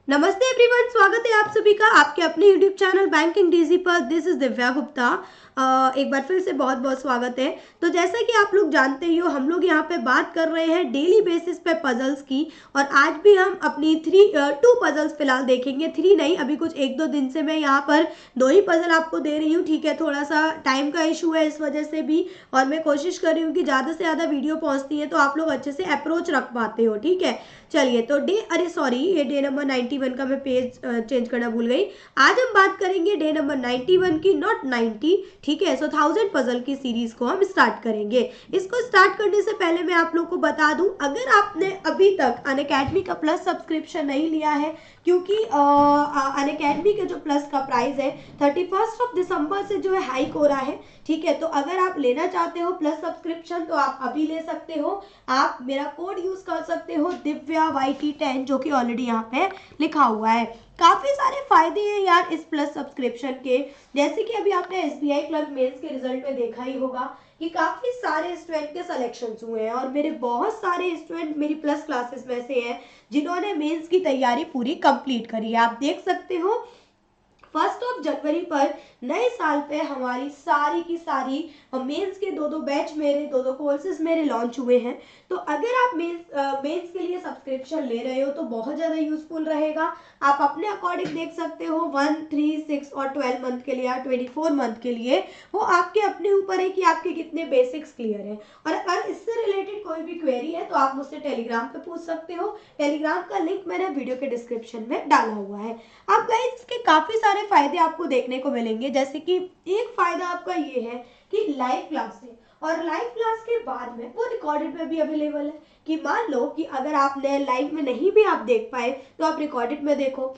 नमस्ते एवरीवन, स्वागत है आप सभी का आपके अपने यूट्यूब चैनल बैंकिंग डीजी पर। This is Divya Gupta. एक बार फिर से बहुत बहुत स्वागत है। तो जैसा कि आप लोग जानते ही हो, हम लोग यहाँ पे बात कर रहे हैं डेली बेसिस पे पजल्स की। और आज भी हम अपनी टू पजल्स फिलहाल देखेंगे। थ्री नहीं, अभी कुछ एक दो दिन से मैं यहाँ पर दो ही पजल आपको दे रही हूँ। ठीक है, थोड़ा सा टाइम का इशू है इस वजह से भी, और मैं कोशिश कर रही हूँ कि ज़्यादा से ज़्यादा वीडियो पहुँचती है तो आप लोग अच्छे से अप्रोच रख पाते हो। ठीक है, चलिए तो अरे सॉरी, ये डे नंबर 91 का मैं पेज चेंज करना भूल गई। आज हम बात करेंगे डे नंबर 91 की, नॉट 90। ठीक है, सो 1000 पजल की सीरीज को हम स्टार्ट करेंगे। इसको स्टार्ट करने से पहले मैं आप लोग को बता दूं, अगर आपने अभी तक अनअकैडमी का प्लस सब्सक्रिप्शन नहीं लिया है, क्योंकि अनअकैडमी के जो प्लस का प्राइस है 31 दिसंबर से जो है हाइक हो रहा है। ठीक है, तो अगर आप लेना चाहते हो प्लस सब्सक्रिप्शन तो आप अभी ले सकते हो। आप मेरा कोड यूज कर सकते हो दिव्या YT10, जो कि ऑलरेडी यहाँ पे लिखा हुआ है। काफी सारे फायदे हैं यार इस प्लस सब्सक्रिप्शन के। जैसे कि अभी आपने SBI क्लर्क मेंस के रिजल्ट में देखा ही होगा कि काफी सारे स्टूडेंट के सिलेक्शन हुए हैं, और मेरे बहुत सारे स्टूडेंट मेरी प्लस क्लासेस में से हैं जिन्होंने मेंस की तैयारी पूरी कंप्लीट करी है। आप देख सकते हो 1 जनवरी पर नए साल पे हमारी सारी की सारी मेंस के दो दो बैच मेरे, दो दो कोर्सेज मेरे लॉन्च हुए हैं। तो अगर आप मेंस के लिए सब्सक्रिप्शन ले रहे हो तो बहुत ज़्यादा यूजफुल रहेगा। आप अपने अकॉर्डिंग देख सकते हो 1, 3, 6 और 12 मंथ के लिए या 24 मंथ के लिए, वो आपके अपने ऊपर है कि आपके कितने बेसिक्स क्लियर है। और अगर इससे रिलेटेड कोई भी क्वेरी है तो आप मुझसे टेलीग्राम पे पूछ सकते हो। टेलीग्राम का लिंक मैंने वीडियो के डिस्क्रिप्शन में डाला हुआ है। अब गाइस, इसके काफी सारे फायदे आपको देखने को मिलेंगे। जैसे कि एक फायदा आपका ये है कि लाइव क्लास है, और लाइव क्लास के बाद में वो रिकॉर्डेड में भी अवेलेबल है। कि मान लो कि अगर आपने लाइव में नहीं भी आप देख पाए तो आप रिकॉर्डेड में देखो,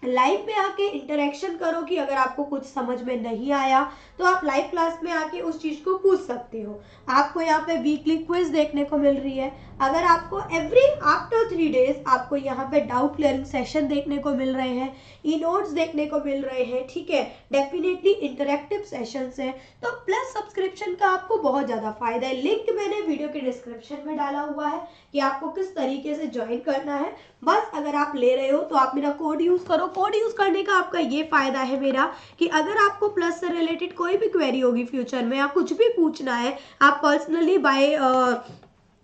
लाइव में आके इंटरेक्शन करो। कि अगर आपको कुछ समझ में नहीं आया तो आप लाइव क्लास में आके उस चीज को पूछ सकते हो। आपको यहाँ पे वीकली क्विज देखने को मिल रही है। अगर आपको एवरी आफ्टर 3 डेज आपको यहाँ पे डाउट क्लियरिंग सेशन देखने को मिल रहे हैं, ई नोट्स देखने को मिल रहे हैं। ठीक है, डेफिनेटली इंटरेक्टिव सेशंस हैं। तो प्लस सब्सक्रिप्शन का आपको बहुत ज्यादा फायदा है। लिंक मैंने वीडियो के डिस्क्रिप्शन में डाला हुआ है कि आपको किस तरीके से ज्वाइन करना है। बस अगर आप ले रहे हो तो आप मेरा कोड यूज करो। कोड यूज करने का आपका ये फायदा है मेरा कि अगर आपको प्लस से रिलेटेड कोई भी क्वेरी होगी फ्यूचर में या कुछ भी पूछना है, आप पर्सनली बाय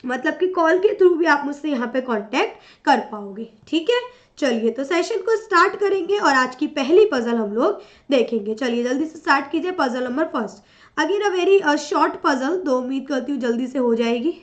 मतलब कि कॉल के थ्रू भी आप मुझसे यहाँ पे कांटेक्ट कर पाओगे। ठीक है, चलिए तो सेशन को स्टार्ट करेंगे और आज की पहली पजल हम लोग देखेंगे। चलिए जल्दी से स्टार्ट कीजिए। Puzzle number first, again a very short puzzle, तो उम्मीद करती हूँ जल्दी से हो जाएगी।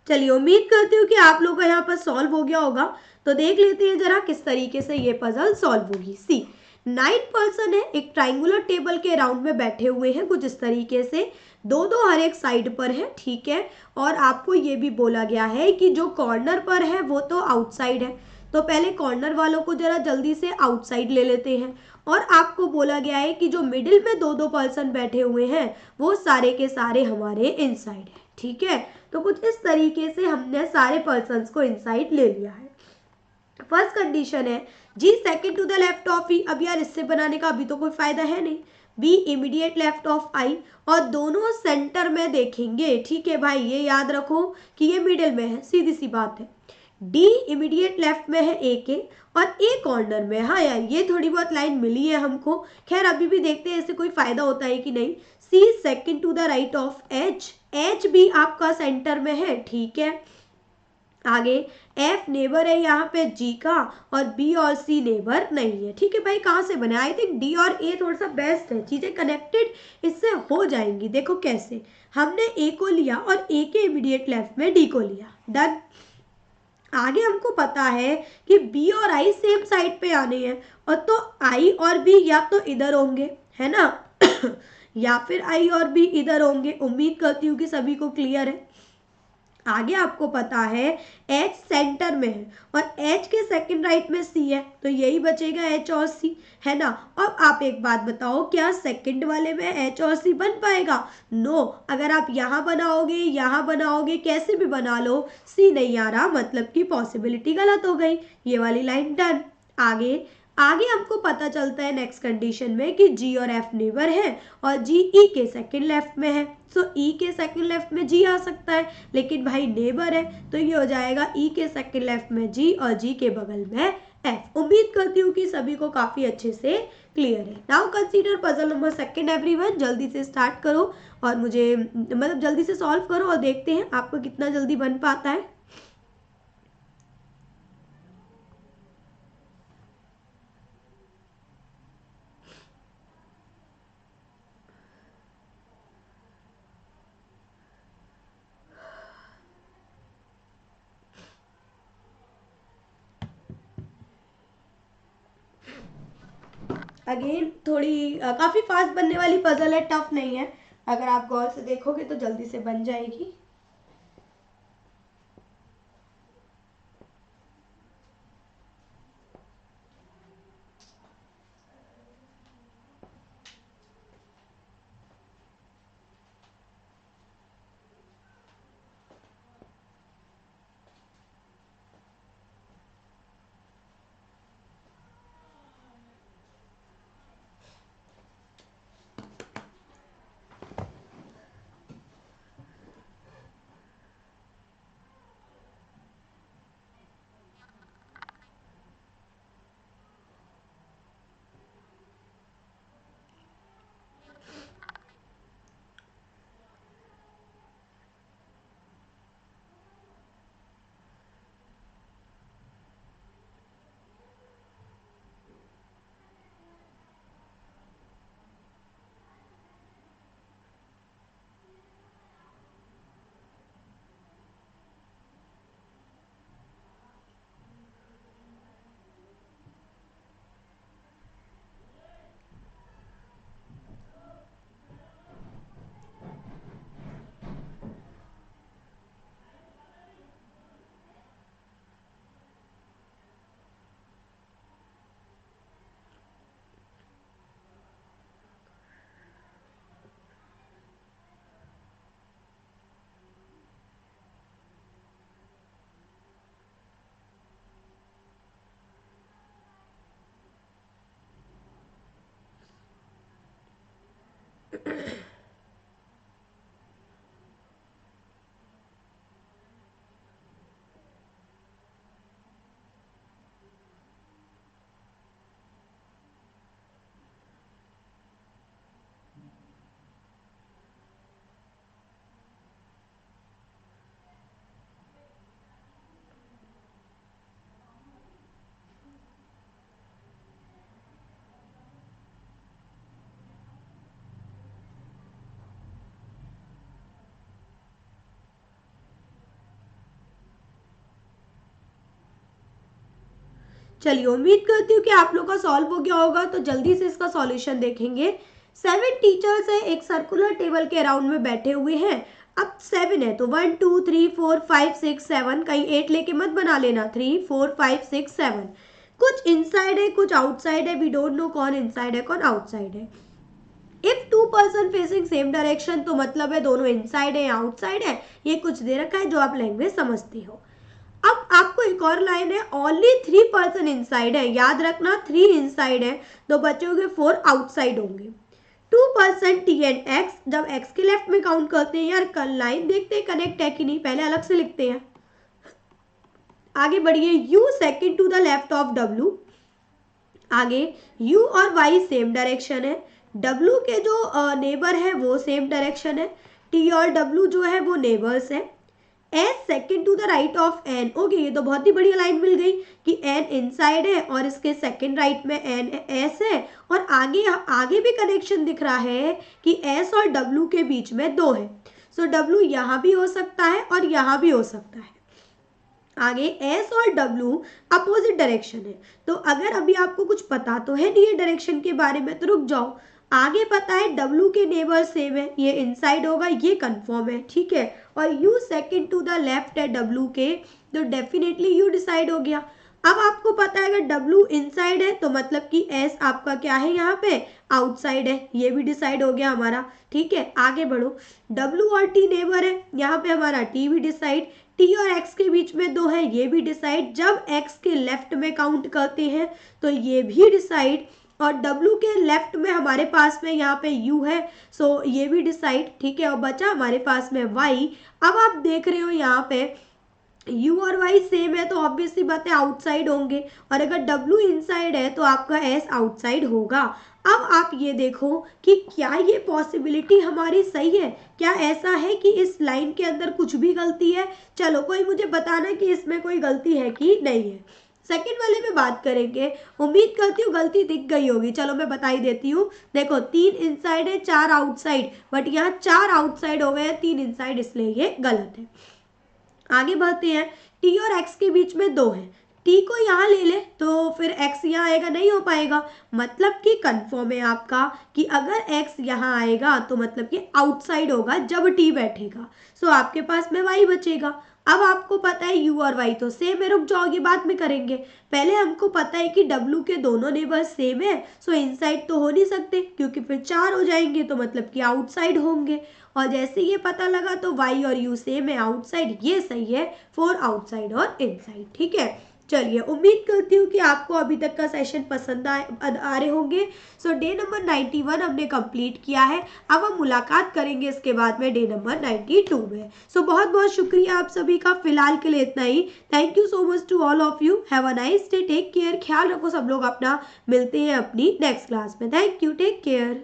चलिए, उम्मीद करती हूँ कि आप लोगों का यहाँ पर सॉल्व हो गया होगा। तो देख लेते हैं जरा किस तरीके से ये पजल सॉल्व होगी। सी, 9 पर्सन है, एक ट्राइंगुलर टेबल के राउंड में बैठे हुए हैं कुछ इस तरीके से, दो दो हर एक साइड पर है, ठीक है। और आपको ये भी बोला गया है कि जो कॉर्नर पर है वो तो आउटसाइड है, तो पहले कॉर्नर वालों को जरा जल्दी से आउटसाइड ले लेते हैं। और आपको बोला गया है कि जो मिडिल में दो दो पर्सन बैठे हुए हैं वो सारे के सारे हमारे इनसाइड है, ठीक है। तो कुछ इस तरीके से हमने सारे पर्सन्स को इनसाइड ले लिया है। फर्स्ट कंडीशन है G second to the left of E. अब यार इससे बनाने का अभी तो कोई फायदा है नहीं। बी इमीडिएट लेफ्ट ऑफ आई, और दोनों सेंटर में देखेंगे, ठीक है भाई, ये याद रखो कि ये मिडिल में है, सीधी सी बात है। डी इमीडिएट लेफ्ट में है ए के, और ए कॉर्नर में। हाँ यार, ये थोड़ी बहुत लाइन मिली है हमको, खैर अभी भी देखते हैं इससे कोई फायदा होता है कि नहीं। C second to the right of H, H भी आपका सेंटर में है, ठीक है। आगे एफ नेबर है यहाँ पे जी का, और बी और सी नेबर नहीं है, ठीक है भाई। कहाँ से बने? आई थिंक डी और ए थोड़ा सा बेस्ट है, चीजें कनेक्टेड इससे हो जाएंगी। देखो कैसे, हमने ए को लिया और ए के इमीडिएट लेफ्ट में डी को लिया, डन। आगे हमको पता है कि बी और आई सेम साइड पे आने हैं, और तो आई और बी या तो इधर होंगे, है ना या फिर आई और बी इधर होंगे। उम्मीद करती हूँ कि सभी को क्लियर है। आगे आपको पता है H सेंटर में है, और H के सेकंड राइट में C है, तो यही बचेगा H और C, है ना। अब आप एक बात बताओ, क्या सेकंड वाले में H और C बन पाएगा? नो। अगर आप यहाँ बनाओगे, कैसे भी बना लो, C नहीं आ रहा, मतलब कि पॉसिबिलिटी गलत हो गई। ये वाली लाइन डन। आगे आगे हमको पता चलता है नेक्स्ट कंडीशन में कि G और F नेबर है, और G E के सेकंड लेफ्ट में है, सो E के सेकंड लेफ्ट में G आ सकता है, लेकिन भाई नेबर है तो ये हो जाएगा E के सेकंड लेफ्ट में G और G के बगल में F। उम्मीद करती हूँ कि सभी को काफी अच्छे से क्लियर है। Now consider puzzle number second everyone, जल्दी से स्टार्ट करो और मुझे मतलब जल्दी से सॉल्व करो, और देखते हैं आपको कितना जल्दी बन पाता है। अगेन थोड़ी काफी फास्ट बनने वाली पजल है, टफ नहीं है। अगर आप गौर से देखोगे तो जल्दी से बन जाएगी। चलिए उम्मीद करती हूँ कि आप लोग का सॉल्व हो गया होगा, तो जल्दी से इसका सॉल्यूशन देखेंगे। 7 टीचर्स है, एक सर्कुलर टेबल के अराउंड में बैठे हुए हैं। अब 7 है तो 1 2 3 4 5 6 7, कहीं 8 लेके मत बना लेना, 3 4 5 6 7। कुछ इनसाइड है कुछ आउटसाइड है, वी डोंट नो कौन इनसाइड है कौन आउटसाइड है। If 2 person facing same direction, तो मतलब है दोनों इनसाइड है या आउटसाइड है, ये कुछ दे रखा है जो आप लैंग्वेज समझते हो। अब आपको एक और लाइन है, ओनली 3 पर्सन इनसाइड है, याद रखना 3 इनसाइड है, तो बचे होंगे 4 आउटसाइड होंगे। 2 पर्सन टी एंड एक्स, जब एक्स के लेफ्ट में काउंट करते हैं, यार कल लाइन देखते हैं कनेक्ट है कि नहीं, पहले अलग से लिखते हैं। आगे बढ़िए, U second to the left of W. आगे यू और वाई सेम डायरेक्शन है, डब्ल्यू के जो नेबर है वो सेम डायरेक्शन है, टी और डब्ल्यू जो है वो नेबर्स है। S second to the right of N, okay ये तो बहुत ही बढ़िया लाइन मिल गई कि एन इनसाइड है और इसके सेकेंड राइट में एन एस है, और आगे आगे भी कनेक्शन दिख रहा है कि एस और डब्ल्यू के बीच में 2 है। सो डब्ल्यू यहाँ भी हो सकता है और यहाँ भी हो सकता है। आगे एस और डब्ल्यू अपोजिट डायरेक्शन है, तो अगर अभी आपको कुछ पता तो है नहीं है डायरेक्शन के बारे में, तो रुक जाओ। आगे पता है डब्ल्यू के नेबर सेम है, ये इनसाइड होगा, ये कंफर्म है, ठीक है। और U second to the left है डब्ल्यू के, तो डेफिनेटली यू डिसाइड हो गया। अब आपको पता है अगर डब्ल्यू इनसाइड है तो मतलब कि एस आपका क्या है यहाँ पे आउटसाइड है, ये भी डिसाइड हो गया हमारा, ठीक है। आगे बढ़ो, डब्ल्यू और टी नेबर है, यहाँ पे हमारा टी भी डिसाइड, टी और एक्स के बीच में 2 है, ये भी डिसाइड, जब एक्स के लेफ्ट में काउंट करते हैं तो ये भी डिसाइड, और W के लेफ्ट में हमारे पास में यहाँ पे U है, सो ये भी डिसाइड, ठीक है। और बचा हमारे पास में Y। अब आप देख रहे हो यहाँ पे U और Y सेम है, तो ऑब्वियसली बात है आउटसाइड होंगे, और अगर W इनसाइड है तो आपका S आउटसाइड होगा। अब आप ये देखो कि क्या ये पॉसिबिलिटी हमारी सही है, क्या ऐसा है कि इस लाइन के अंदर कुछ भी गलती है। चलो कोई मुझे बताना कि इसमें कोई गलती है कि नहीं है। सेकंड वाले में बात करेंगे, उम्मीद करती हूँ गलती दिख गई होगी, चलो मैं बता ही देती हूँ। देखो 3 इनसाइड है 4 आउटसाइड, बट यहाँ 4 आउटसाइड हो गए हैं 3 इनसाइड, इसलिए ये गलत है। आगे बढ़ते हैं, टी और एक्स के बीच में 2 है, टी को यहाँ ले ले तो फिर एक्स यहाँ आएगा, नहीं हो पाएगा, मतलब कि कंफर्म है आपका कि अगर एक्स यहाँ आएगा तो मतलब कि आउटसाइड होगा जब टी बैठेगा, सो आपके पास में वाई बचेगा। अब आपको पता है यू और वाई तो सेम है, रुक जाओगे बाद में करेंगे, पहले हमको पता है कि डब्ल्यू के दोनों नेबर सेम है, सो इनसाइड तो हो नहीं सकते क्योंकि फिर 4 हो जाएंगे, तो मतलब कि आउटसाइड होंगे। और जैसे ये पता लगा तो y और u सेम है आउटसाइड, ये सही है, 4 आउटसाइड और इनसाइड, ठीक है। चलिए उम्मीद करती हूँ कि आपको अभी तक का सेशन पसंद आ रहे होंगे। सो डे नंबर 91 हमने कंप्लीट किया है, अब हम मुलाकात करेंगे इसके बाद में डे नंबर 92 में। सो बहुत बहुत शुक्रिया आप सभी का, फिलहाल के लिए इतना ही। Thank you so much to all of you, have a nice day, take care, ख्याल रखो सब लोग अपना, मिलते हैं अपनी नेक्स्ट क्लास में। Thank you, take care.